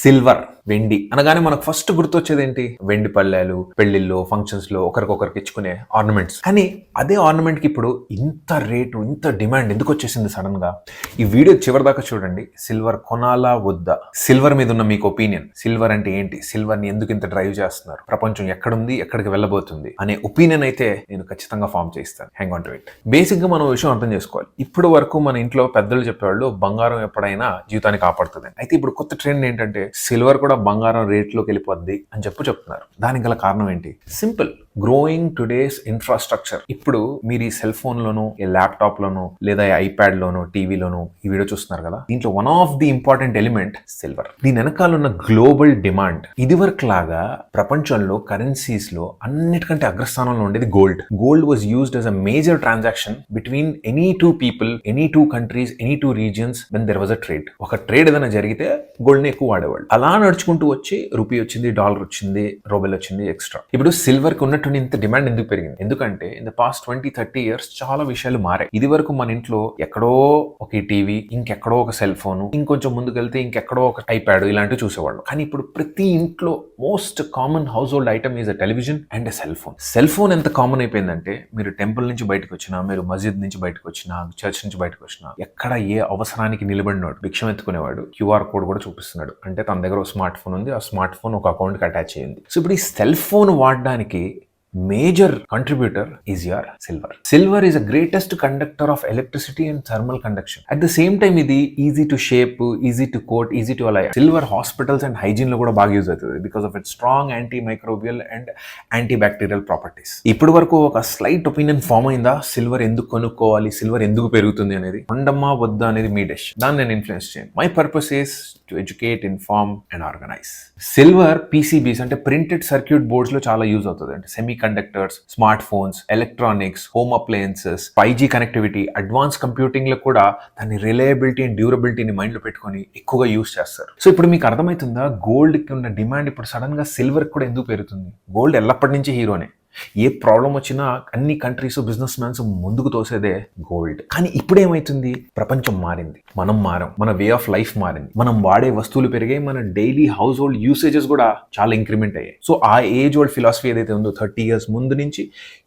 Silver, వెండి అనగానే మనకు ఫస్ట్ గుర్తొచ్చేది ఏంటి? వెండి పళ్ళాలు, పెళ్లిల్లో, ఫంక్షన్స్ లో ఒకరికొకరికి ఇచ్చుకునే ఆర్నమెంట్స్. కానీ అదే ఆర్నమెంట్ కి ఇప్పుడు ఇంత రేటు, ఇంత డిమాండ్ ఎందుకు వచ్చేసింది సడన్ గా? ఈ వీడియో చివరి దాకా చూడండి. సిల్వర్ కొనాలా వద్దా, సిల్వర్ మీద ఉన్న మీకు ఒపీనియన్, సిల్వర్ అంటే ఏంటి, సిల్వర్ ని ఎందుకు ఇంత డ్రైవ్ చేస్తున్నారు, ప్రపంచం ఎక్కడుంది, ఎక్కడికి వెళ్ళబోతుంది అనే ఒపీనియన్ అయితే నేను ఖచ్చితంగా ఫామ్ చేస్తాను. Hang on to it. Basic గా మనం విషయం అర్థం చేసుకోవాలి. ఇప్పుడు వరకు మన ఇంట్లో పెద్దలు చెప్పేవాళ్ళు బంగారం ఎప్పుడైనా జీవితాన్ని కాపాడుతుంది. అయితే ఇప్పుడు కొత్త ట్రెండ్ ఏంటంటే సిల్వర్ కూడా బంగారం రేట్లోకి వెళ్ళిపోద్ది అని చెప్తున్నారు. దానికి గల కారణం ఏంటి? సింపుల్. Growing today's infrastructure. ఇప్పుడు మీరు ఈ సెల్ ఫోన్ లోను, ఈ ల్యాప్టాప్ లోను, లేదా ఐప్యాడ్ లోను, టీవీలోను ఈ వీడియో చూస్తున్నారు కదా, దీంట్లో one of the important element silver. దీని వెనకాల ఉన్న గ్లోబల్ డిమాండ్. ఇదివరకు లాగా ప్రపంచంలో కరెన్సీస్ లో అన్నిటికంటే అగ్రస్థానంలో ఉండేది gold. Gold was used as a major transaction between any two people, any two countries, any two regions when there was a trade. ఒక ట్రేడ్ ఏదైనా జరిగితే గోల్డ్ ని ఎక్కువ వాడేవాళ్ళు. అలా నడుచుకుంటూ వచ్చి రూపీ వచ్చింది, డాలర్ వచ్చింది, రూబెల్ వచ్చింది, ఎక్స్ట్రా. ఇప్పుడు సిల్వర్ కి ఉన్నటువంటి ఇంత డిమాండ్ ఎందుకు పెరిగింది? ఎందుకంటే ఇన్ ద పాస్ట్ 20-30 years చాలా విషయాలు మారాయి. ఇది వరకు మన ఇంట్లో ఎక్కడో ఒక టీవీ, ఇంకెక్కడో ఒక సెల్ ఫోన్, ఇంకొంచెం ముందుకెళ్తే ఇంకెక్కడో ఒక ఐప్యాడ్ ఇలాంటివి చూసేవాళ్ళు. కానీ ఇప్పుడు ప్రతి ఇంట్లో most common house hold item is a television and a cell phone. Cell phone ఎంత కామన్ అయిపోయిందంటే మీరు టెంపుల్ నుంచి బయటకు వచ్చినా, మీరు మస్జిద్ నుంచి బయటకు వచ్చినా, చర్చ్ నుంచి బయటకు వచ్చినా, ఎక్కడ ఏ అవసరానికి నిలబడినాడు, భిక్షం ఎత్తుకునేవాడు క్యూఆర్ కోడ్ కూడా చూపిస్తున్నాడు. అంటే తన దగ్గర ఒక స్మార్ట్ ఫోన్ ఉంది, ఆ స్మార్ట్ ఫోన్ ఒక అకౌంట్ కి అటాచ్ అయ్యింది. సో ఇప్పుడు ఈ సెల్ ఫోన్ వాడడానికి major contributor is your silver. Silver is a greatest conductor of electricity and thermal conduction. At the same time, ఇది easy to shape, easy to coat, easy to alloy. Silver hospitals and hygiene లో కూడా బాగా use అవుతుంది because of its strong antimicrobial and antibacterial properties. ఇప్పటి వరకు ఒక slight opinion form అయిందా silver ఎందుకు కొనుక్కోవాలి, సిల్వర్ ఎందుకు పెరుగుతుంది అనేది? ఉండమ్మా వద్దా అనేది మీ డెష్. దాన్ని నేను ఇన్ఫ్లుయెన్స్ చేయను. My purpose is to educate, inform and organise. Silver PCBs అంటే ప్రింటెడ్ సర్క్యూట్ బోర్డ్స్ లో చాలా యూజ్ అవుతుంది. అంటే semi conductors, smart phones, electronics, home appliances, 5G connectivity, advance computing లో కూడా దాని రిలయబిలిటీ అండ్ డ్యూరబిలిటీని మైండ్ లో పెట్టుకొని ఎక్కువగా యూజ్ చేస్తారు. సో ఇప్పుడు మీకు అర్థమవుతుందా గోల్డ్ కి ఉన్న డిమాండ్ ఇప్పుడు సడన్ గా సిల్వర్ కూడా ఎందుకు పెరుగుతుంది? గోల్డ్ ఎల్లప్పటి నుంచి హీరోనే. ఏ ప్రాబ్లం వచ్చినా అన్ని కంట్రీస్ బిజినెస్ మ్యాన్స్ ముందుకు తోసేదే గోల్డ్. కానీ ఇప్పుడు ఏమైతుంది? ప్రపంచం మారింది, మనం మారాం, మన వే ఆఫ్ లైఫ్ మారింది, మనం వాడే వస్తువులు పెరిగాయి, మన డైలీ హౌస్ హోల్డ్ యూసేజెస్ కూడా చాలా ఇంక్రిమెంట్ అయ్యాయి. సో ఆ ఏజ్ ఓల్డ్ ఫిలాసఫీ ఏదైతే ఉందో 30 years ముందు నుంచి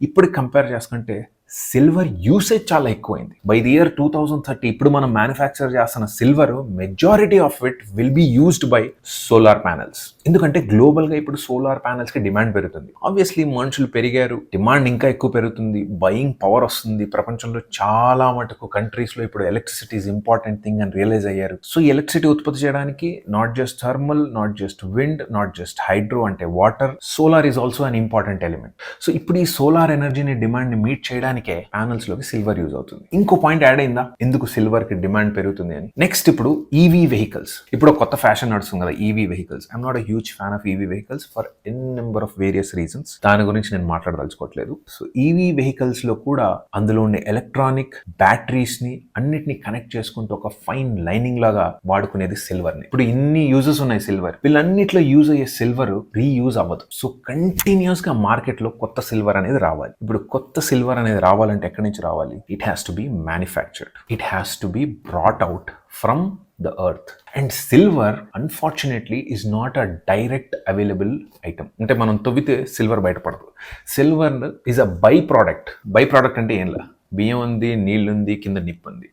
ఇప్పటికి కంపేర్ చేసుకుంటే సిల్వర్ యూసేజ్ చాలా ఎక్కువైంది. బై ది ఇయర్ 2030 ఇప్పుడు మనం మ్యానుఫ్యాక్చర్ చేస్తున్న silver majority of it will be used by solar panels. ఎందుకంటే గ్లోబల్ గా ఇప్పుడు సోలార్ ప్యానెల్స్ కి డిమాండ్ పెరుగుతుంది. ఆబ్వియస్లీ మనుషులు పెరిగారు, డిమాండ్ ఇంకా ఎక్కువ పెరుగుతుంది, బయింగ్ పవర్ వస్తుంది. ప్రపంచంలో చాలా మటుకు కంట్రీస్ లో ఇప్పుడు ఎలక్ట్రిసిటీ ఇస్ ఇంపార్టెంట్ థింగ్ అని రియలైజ్ అయ్యారు. సో ఈ ఎలక్ట్రిసిటీ ఉత్పత్తి చేయడానికి not just thermal, not just wind, not just hydro అంటే water, solar is also an important element. So ఇప్పుడు ఈ సోలార్ ఎనర్జీని డిమాండ్ ని మీట్ చేయడానికి ప్యానల్స్ లోకి సిల్వర్ యూజ్ అవుతుంది. ఇంకో పాయింట్ యాడ్ అయిందా ఎందుకు సిల్వర్ కి డిమాండ్ పెరుగుతుంది అని? నెక్స్ట్ ఇప్పుడు ఈవీ వెహికల్స్. ఇప్పుడు కొత్త ఫ్యాషన్ నడుస్తుంది కదా EV vehicles. I'm not a huge fan of EV vehicles for n number of various reasons. దాని గురించి నేను మాట్లాడదలుచుకోవట్లేదు. సో ఈవీ వెహికల్స్ లో కూడా అందులో ఉండే ఎలక్ట్రానిక్ బ్యాటరీస్ ని అన్నిటిని కనెక్ట్ చేసుకుంటూ ఒక ఫైన్ లైనింగ్ లాగా వాడుకునేది సిల్వర్ ని. ఇప్పుడు ఇన్ని యూజెస్ ఉన్నాయి సిల్వర్. వీళ్ళన్నిట్లో యూజ్ అయ్యే సిల్వర్ రీయూజ్ అవ్వదు. సో కంటిన్యూస్ గా మార్కెట్ లో కొత్త సిల్వర్ అనేది రావాలి. ఇప్పుడు కొత్త సిల్వర్ అనేది రావాలంటే ఎక్కడి నుంచి రావాలి? It has to be manufactured, it has to be brought out from the earth. And silver unfortunately is not a direct available item. అంటే మనం తవ్వితే సిల్వర్ బయటపడదు. Silver is a by product. By product అంటే ఏంలా? బియ్యం ఉంది, నీళ్ళు ఉంది, కింద నిప్పు ఉంది,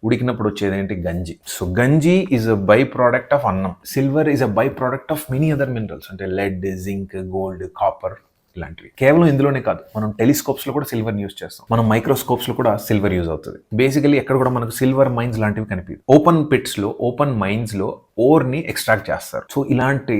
ఉడికినప్పుడు వచ్చేది ఏంటి? గంజి. సో గంజి is a by product of అన్నం. Silver is a by product of many other minerals అంటే లెడ్, జింక్, గోల్డ్, కాపర్ ఇలాంటివి. కేవలం ఇందులోనే కాదు, మనం టెలిస్కోప్స్ లో కూడా సిల్వర్ యూజ్ చేస్తాం, మనం మైక్రోస్కోప్స్ లో కూడా సిల్వర్ యూజ్ అవుతుంది. బేసికలీ ఎక్కడ కూడా మనకు సిల్వర్ మైన్స్ లాంటివి కనిపించదు. ఓపెన్ పిట్స్ లో, ఓపెన్ మైన్స్ లో ఓర్ ని ఎక్స్ట్రాక్ట్ చేస్తారు. సో ఇలాంటి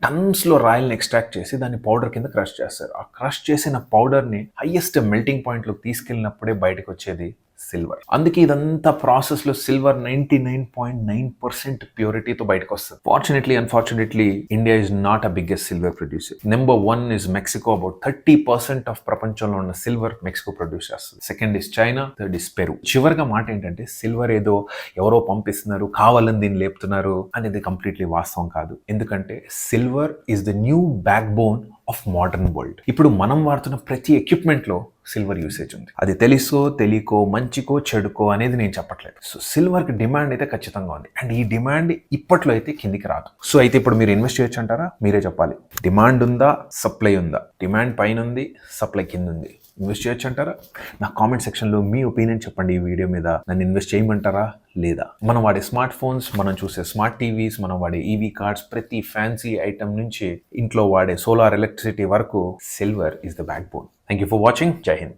టన్స్ లో రాయల్ని ఎక్స్ట్రాక్ట్ చేసి దాన్ని పౌడర్ కింద క్రష్ చేస్తారు. ఆ క్రష్ చేసిన పౌడర్ ని హైయెస్ట్ మెల్టింగ్ పాయింట్ లోకి తీసుకెళ్ళినప్పుడే బయటకు వచ్చేది సిల్వర్. అందుకే ఇదంతా ప్రాసెస్ లో సిల్వర్ 99.9% ప్యూరిటీతో బయటకు వస్తుంది. Fortunately unfortunately India is not a biggest silver producer. Number 1 is Mexico. About 30% of ప్రపంచంలో ఉన్న సిల్వర్ మెక్సికో ప్రొడ్యూస్ చేస్తుంది. Second is China, third is Peru. చివరిగా మాట ఏంటంటే సిల్వర్ ఏదో ఎవరో పంపిస్తున్నారు, కావాలని దీన్ని లేపుతున్నారు అనేది కంప్లీట్లీ వాస్తవం కాదు. ఎందుకంటే silver is the new back bone of modern world. ఇప్పుడు మనం వాడుతున్న ప్రతి ఎక్విప్మెంట్ లో సిల్వర్ యూసేజ్ ఉంది. అది తెలుసో తెలియకో మంచికో చెడుకో అనేది నేను చెప్పట్లేదు. సో సిల్వర్కి డిమాండ్ అయితే ఖచ్చితంగా ఉంది, అండ్ ఈ డిమాండ్ ఇప్పట్లో అయితే కిందికి రాదు. సో అయితే ఇప్పుడు మీరు ఇన్వెస్ట్ చేయొచ్చు అంటారా? మీరే చెప్పాలి. డిమాండ్ ఉందా, సప్లై ఉందా? డిమాండ్ పైన ఉంది, సప్లై కింద ఉంది. ఇన్వెస్ట్ చేయొచ్చు అంటారా? నా కామెంట్ సెక్షన్లో మీ ఒపీనియన్ చెప్పండి. ఈ వీడియో మీద నన్ను ఇన్వెస్ట్ చేయమంటారా లేదా? మనం వాడే స్మార్ట్ ఫోన్స్, మనం చూసే స్మార్ట్ టీవీస్, మనం వాడే ఈవీ కార్డ్స్, ప్రతి ఫ్యాన్సీ ఐటమ్ నుంచి ఇంట్లో వాడే సోలార్ ఎలక్ట్రిసిటీ వరకు silver is the back bone. Thank you for watching. జై హింద్.